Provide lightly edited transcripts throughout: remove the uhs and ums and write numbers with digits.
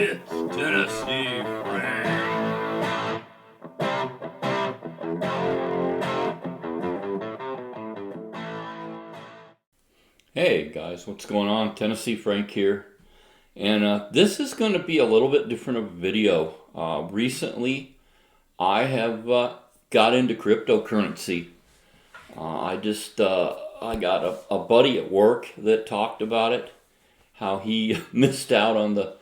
It's Tennessee Frank. Hey guys, what's going on? Tennessee Frank here. And this is going to be a little bit different of a video. Recently, I have got into cryptocurrency. I got a buddy at work that talked about it, how he missed out on the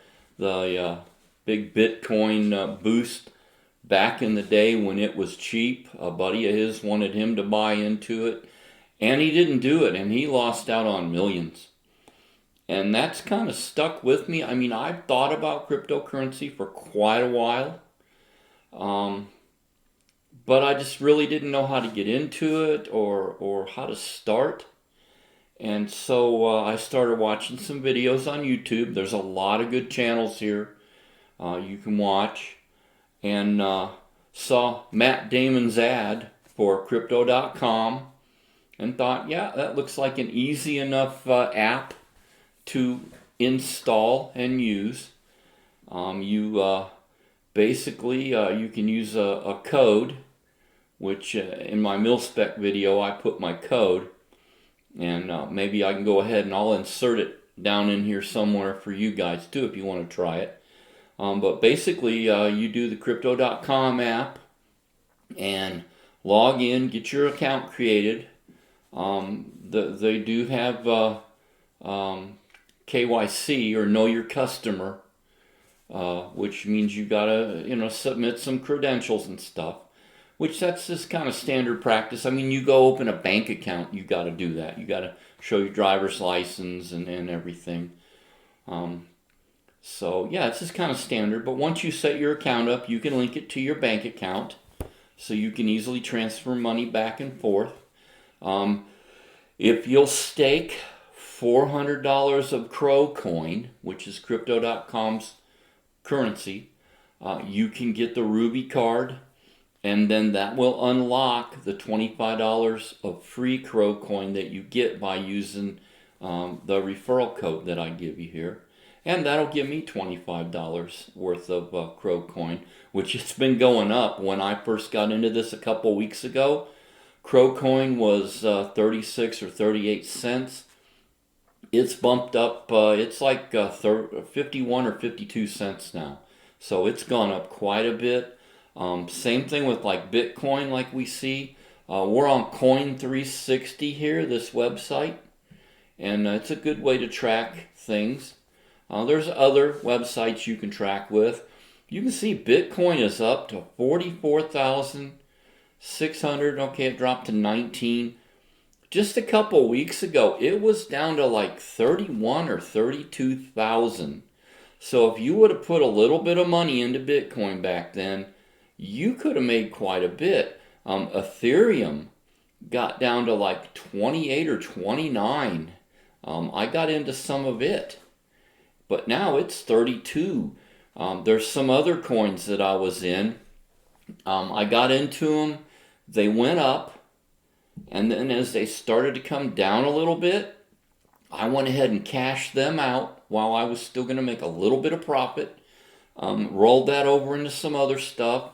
big Bitcoin boost back in the day when it was cheap. A buddy of his wanted him to buy into it, and he didn't do it, and he lost out on millions. And that's kind of stuck with me. I mean, I've thought about cryptocurrency for quite a while, but I just really didn't know how to get into it or how to start. And so I started watching some videos on YouTube. There's a lot of good channels here you can watch. And saw Matt Damon's ad for Crypto.com and thought, yeah, that looks like an easy enough app to install and use. You basically you can use a code, which in my mil-spec video I put my code, and maybe I can go ahead and I'll insert it down in here somewhere for you guys too if you want to try it. But basically you do the Crypto.com app and log in, get your account created. They do have KYC, or know your customer, which means you gotta submit some credentials and stuff, which that's just kind of standard practice. I mean, you go open a bank account, you got to do that. You got to show your driver's license and everything. So yeah, it's just kind of standard. But once you set your account up, you can link it to your bank account, so you can easily transfer money back and forth. If you'll stake $400 of Crow coin, which is Crypto.com's currency, you can get the Ruby card, and then that will unlock the $25 of free Crow coin that you get by using the referral code that I give you here. And that'll give me $25 worth of Crow coin, which has been going up. When I first got into this a couple weeks ago, Crow coin was 36 or 38 cents. It's bumped up, it's like 51 or 52 cents now. So it's gone up quite a bit. Same thing with like Bitcoin, like we see. We're on Coin360 here, this website. And it's a good way to track things. There's other websites you can track with. You can see Bitcoin is up to 44,600. Okay, it dropped to 19. Just a couple weeks ago, it was down to like 31 or 32,000. So if you would have put a little bit of money into Bitcoin back then, you could have made quite a bit. Ethereum got down to like 28 or 29. I got into some of it, but now it's 32. There's some other coins that I was in. I got into them. They went up. And then as they started to come down a little bit, I went ahead and cashed them out while I was still going to make a little bit of profit. Rolled that over into some other stuff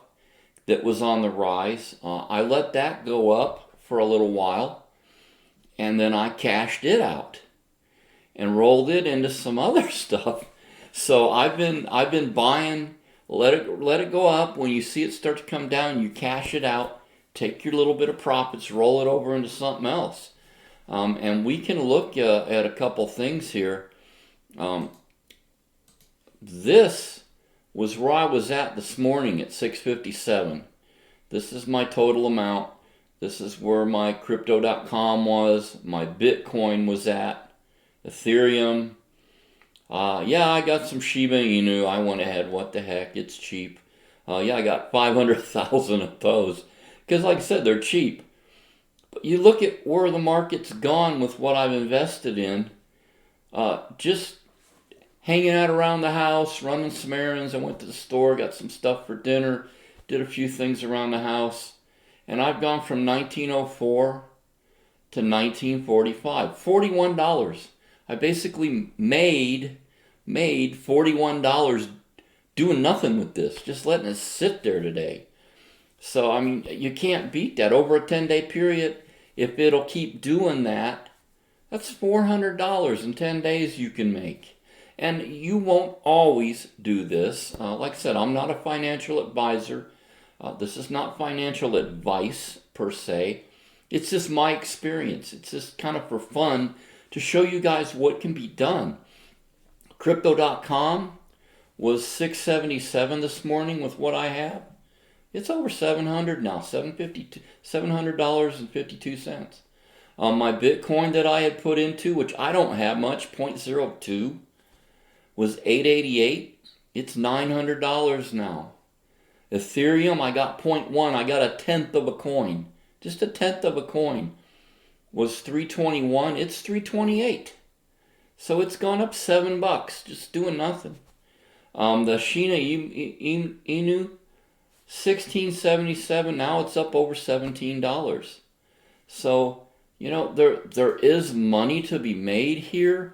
that was on the rise. I let that go up for a little while, and then I cashed it out and rolled it into some other stuff. So I've been buying. Let it go up. When you see it start to come down, you cash it out. Take your little bit of profits, roll it over into something else. And we can look at a couple things here. This was where I was at this morning at 6:57. This is my total amount. This is where my Crypto.com was. My Bitcoin was at. Ethereum. Yeah, I got some Shiba Inu. I went ahead. What the heck? It's cheap. Yeah, I got 500,000 of those. Because like I said, they're cheap. But you look at where the market's gone with what I've invested in. Just hanging out around the house, running some errands. I went to the store, got some stuff for dinner, did a few things around the house. And I've gone from 1904 to 1945. $41. I basically made $41 doing nothing with this, just letting it sit there today. So, I mean, you can't beat that. Over a 10-day period, if it'll keep doing that, that's $400 in 10 days you can make. And you won't always do this. Like I said, I'm not a financial advisor. This is not financial advice per se. It's just my experience. It's just kind of for fun to show you guys what can be done. Crypto.com was $677 this morning with what I have. It's over $700 now, $700.52. My Bitcoin that I had put into, which I don't have much, 0.02, was $888. It's $900 now. Ethereum, I got 0.1. I got a tenth of a coin. Just a tenth of a coin. Was $321. It's $328. So it's gone up $7, just doing nothing. The Shiba Inu, $16.77. Now it's up over $17. So, there is money to be made here.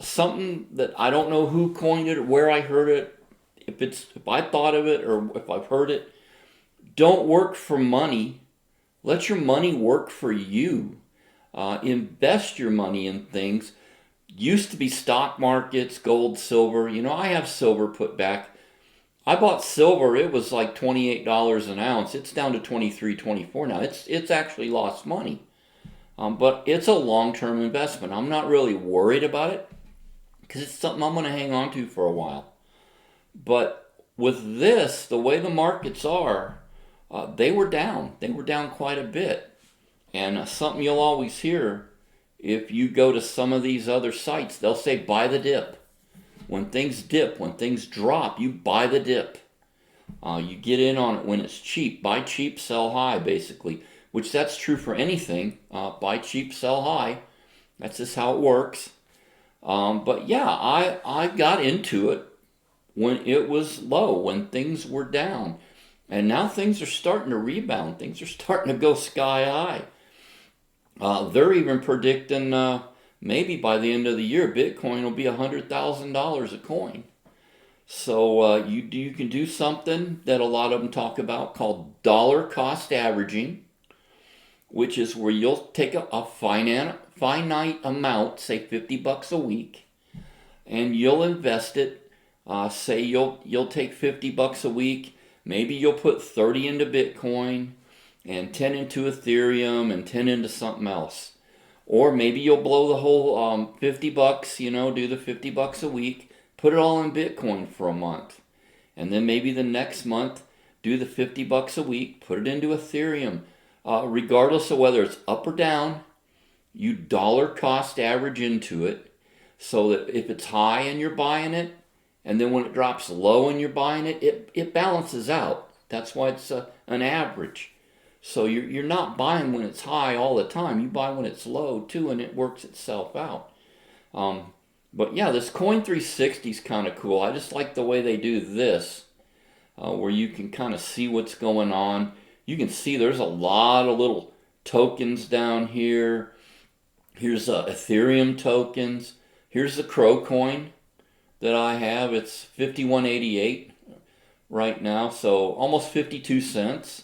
Something that I don't know who coined it or where I heard it, if I thought of it or if I've heard it. Don't work for money. Let your money work for you. Invest your money in things. Used to be stock markets, gold, silver. I have silver put back. I bought silver. It was like $28 an ounce. It's down to $23, $24 now. It's actually lost money. But it's a long-term investment. I'm not really worried about it because it's something I'm going to hang on to for a while. But with this, the way the markets are, they were down. They were down quite a bit. And something you'll always hear, if you go to some of these other sites, they'll say buy the dip. When things dip, when things drop, you buy the dip. You get in on it when it's cheap. Buy cheap, sell high, basically. Which that's true for anything. Buy cheap, sell high. That's just how it works. But yeah, I got into it when it was low, when things were down. And now things are starting to rebound. Things are starting to go sky high. They're even predicting maybe by the end of the year, Bitcoin will be $100,000 a coin. So you can do something that a lot of them talk about called dollar cost averaging, which is where you'll take a finite amount, say $50 a week, and you'll invest it. Say you'll take $50 a week. Maybe you'll put 30 into Bitcoin and 10 into Ethereum and 10 into something else. Or maybe you'll blow the whole $50, do the $50 a week, put it all in Bitcoin for a month. And then maybe the next month, do the $50 a week, put it into Ethereum. Regardless of whether it's up or down, you dollar cost average into it so that if it's high and you're buying it, and then when it drops low and you're buying it, it balances out. That's why it's an average. So you're not buying when it's high all the time. You buy when it's low too, and it works itself out. But yeah, this Coin 360 is kind of cool. I just like the way they do this, where you can kind of see what's going on. You can see there's a lot of little tokens down here. Here's Ethereum tokens. Here's the Crow coin that I have. It's 51.88 right now, so almost 52 cents.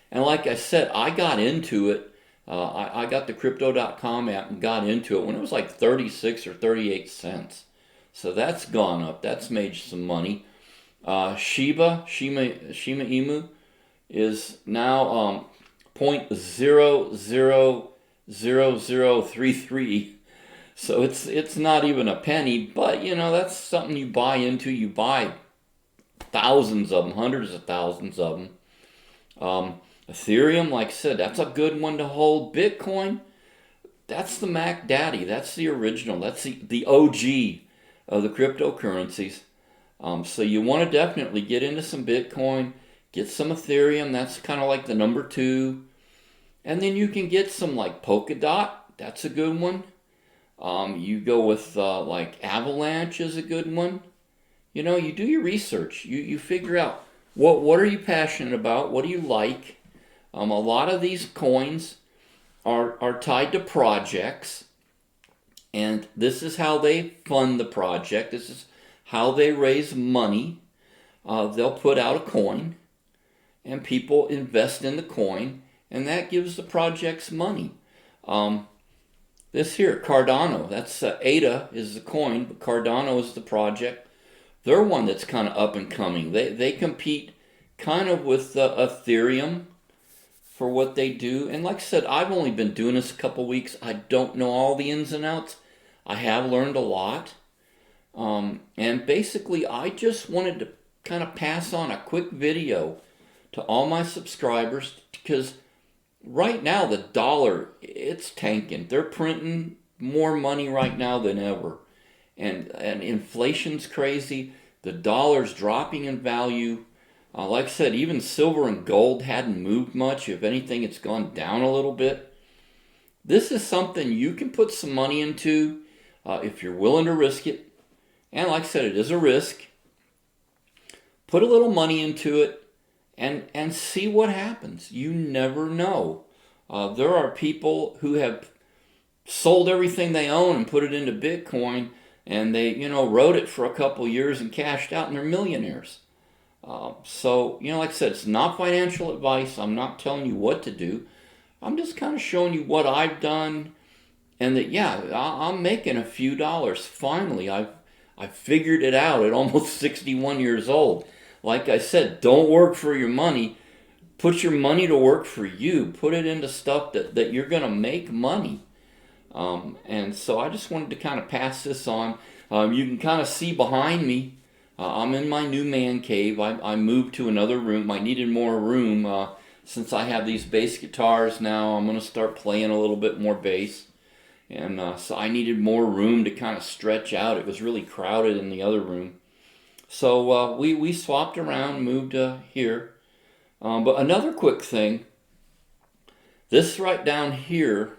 And like I said, I got into it. I got the Crypto.com app and got into it when it was like 36 or 38 cents. So that's gone up. That's made some money. Shiba Inu is now 0.000033. So it's not even a penny, but that's something you buy into. You buy thousands of them, hundreds of thousands of them. Ethereum, like I said, that's a good one to hold. Bitcoin, that's the Mac Daddy. That's the original. That's the OG of the cryptocurrencies. So you want to definitely get into some Bitcoin, get some Ethereum. That's kind of like the number 2. And then you can get some like Polkadot. That's a good one. You go with like Avalanche is a good one. You do your research. You figure out what are you passionate about? What do you like? A lot of these coins are tied to projects, and this is how they fund the project. This is how they raise money. they'll put out a coin, and people invest in the coin, and that gives the projects money. This here, Cardano, that's ADA is the coin, but Cardano is the project. They're one that's kind of up and coming. They compete kind of with Ethereum for what they do. And like I said, I've only been doing this a couple weeks. I don't know all the ins and outs. I have learned a lot. And basically, I just wanted to kind of pass on a quick video to all my subscribers, because right now the dollar, it's tanking. They're printing more money right now than ever. And inflation's crazy. The dollar's dropping in value. Like I said, even silver and gold hadn't moved much. If anything, it's gone down a little bit. This is something you can put some money into if you're willing to risk it. And like I said, it is a risk. Put a little money into it and see what happens. You never know. There are people who have sold everything they own and put it into Bitcoin, and they, rode it for a couple years and cashed out, and they're millionaires. So, like I said, it's not financial advice. I'm not telling you what to do. I'm just kind of showing you what I've done, and that, I'm making a few dollars. Finally, I figured it out at almost 61 years old. Like I said, don't work for your money. Put your money to work for you. Put it into stuff that you're going to make money. And so I just wanted to kind of pass this on. You can kind of see behind me, I'm in my new man cave. I moved to another room. I needed more room. Since I have these bass guitars now, I'm going to start playing a little bit more bass. And so I needed more room to kind of stretch out. It was really crowded in the other room. So we swapped around, moved here. But another quick thing, this right down here,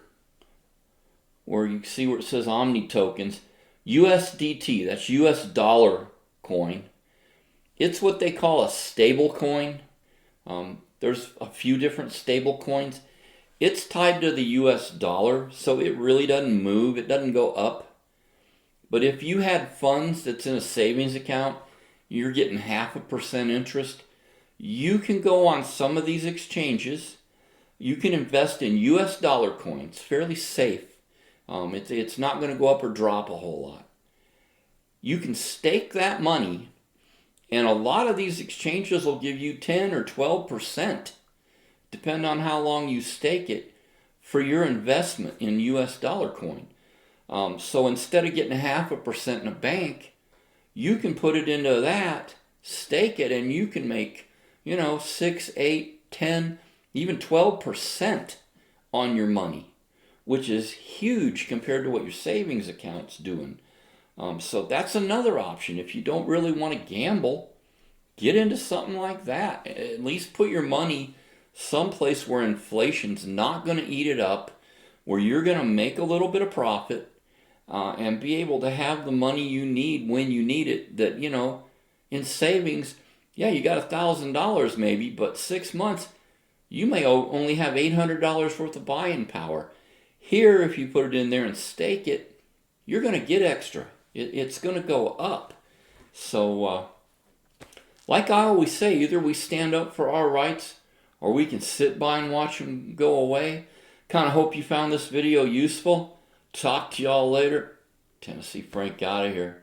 where you see where it says Omni tokens, USDT, that's US dollar coin. It's what they call a stable coin. There's a few different stable coins. It's tied to the US dollar, so it really doesn't move. It doesn't go up. But if you had funds that's in a savings account, you're getting 0.5% interest. You can go on some of these exchanges. You can invest in US dollar coins, fairly safe. It's not going to go up or drop a whole lot. You can stake that money, and a lot of these exchanges will give you 10 or 12%, depending on how long you stake it, for your investment in US dollar coin. So instead of getting 0.5% in a bank, you can put it into that, stake it, and you can make 6, 8, 10, even 12% on your money, which is huge compared to what your savings account's doing. So that's another option. If you don't really want to gamble, get into something like that. At least put your money someplace where inflation's not going to eat it up, where you're going to make a little bit of profit, and be able to have the money you need when you need it. That, in savings, you got $1,000 maybe, but 6 months, you may only have $800 worth of buying power. Here, if you put it in there and stake it, you're going to get extra. It's going to go up. So, like I always say, either we stand up for our rights, or we can sit by and watch them go away. Kind of hope you found this video useful. Talk to y'all later. Tennessee Frank out of here.